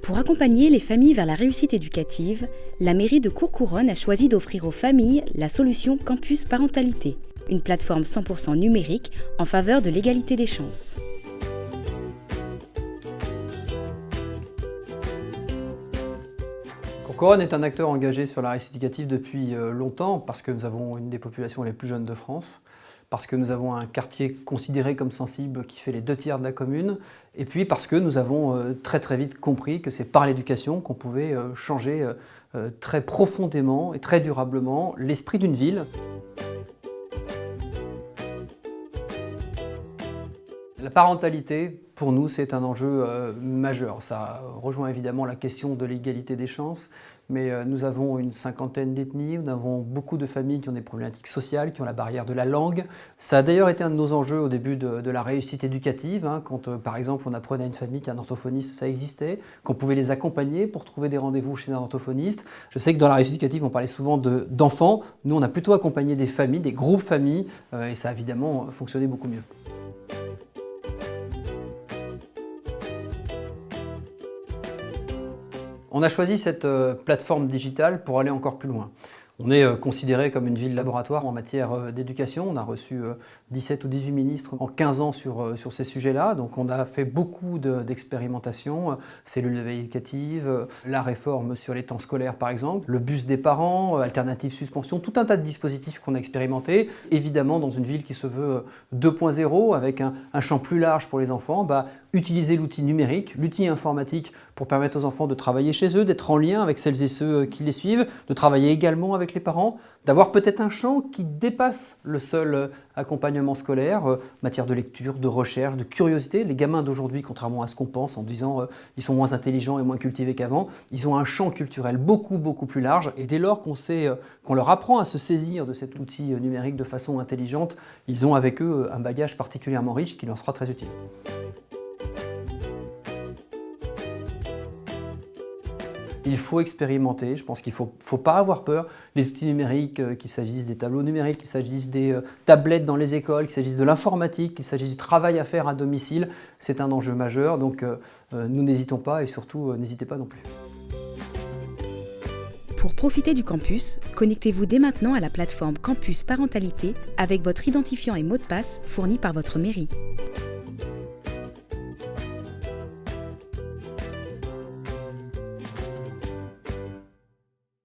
Pour accompagner les familles vers la réussite éducative, la mairie de Courcouronnes a choisi d'offrir aux familles la solution Campus Parentalité, une plateforme 100% numérique en faveur de l'égalité des chances. Courcouronnes est un acteur engagé sur la réussite éducative depuis longtemps parce que nous avons une des populations les plus jeunes de France, parce que nous avons un quartier considéré comme sensible qui fait les 2/3 de la commune, et puis parce que nous avons très vite compris que c'est par l'éducation qu'on pouvait changer très profondément et très durablement l'esprit d'une ville. La parentalité, pour nous, c'est un enjeu majeur. Ça rejoint évidemment la question de l'égalité des chances, mais nous avons une 50aine d'ethnies, nous avons beaucoup de familles qui ont des problématiques sociales, qui ont la barrière de la langue. Ça a d'ailleurs été un de nos enjeux au début de la réussite éducative, quand par exemple on apprenait à une famille qu'un orthophoniste, ça existait, qu'on pouvait les accompagner pour trouver des rendez-vous chez un orthophoniste. Je sais que dans la réussite éducative, on parlait souvent d'enfants. Nous, on a plutôt accompagné des familles, des groupes familles, et ça a évidemment fonctionné beaucoup mieux. On a choisi cette plateforme digitale pour aller encore plus loin. On est considéré comme une ville laboratoire en matière d'éducation. On a reçu 17 ou 18 ministres en 15 ans sur ces sujets-là. Donc on a fait beaucoup d'expérimentations, cellules de veille éducative, la réforme sur les temps scolaires par exemple, le bus des parents, alternative suspension, tout un tas de dispositifs qu'on a expérimentés. Évidemment, dans une ville qui se veut 2.0, avec un champ plus large pour les enfants, utiliser l'outil numérique, l'outil informatique pour permettre aux enfants de travailler chez eux, d'être en lien avec celles et ceux qui les suivent, de travailler également avec les parents, d'avoir peut-être un champ qui dépasse le seul accompagnement scolaire, matière de lecture, de recherche, de curiosité. Les gamins d'aujourd'hui, contrairement à ce qu'on pense en disant ils sont moins intelligents et moins cultivés qu'avant, ils ont un champ culturel beaucoup plus large, et dès lors qu'on leur apprend à se saisir de cet outil numérique de façon intelligente, ils ont avec eux un bagage particulièrement riche qui leur sera très utile. Il faut expérimenter, je pense qu'il ne faut pas avoir peur. Les outils numériques, qu'il s'agisse des tableaux numériques, qu'il s'agisse des tablettes dans les écoles, qu'il s'agisse de l'informatique, qu'il s'agisse du travail à faire à domicile, c'est un enjeu majeur. Donc nous n'hésitons pas, et surtout n'hésitez pas non plus. Pour profiter du campus, connectez-vous dès maintenant à la plateforme Campus Parentalité avec votre identifiant et mot de passe fourni par votre mairie.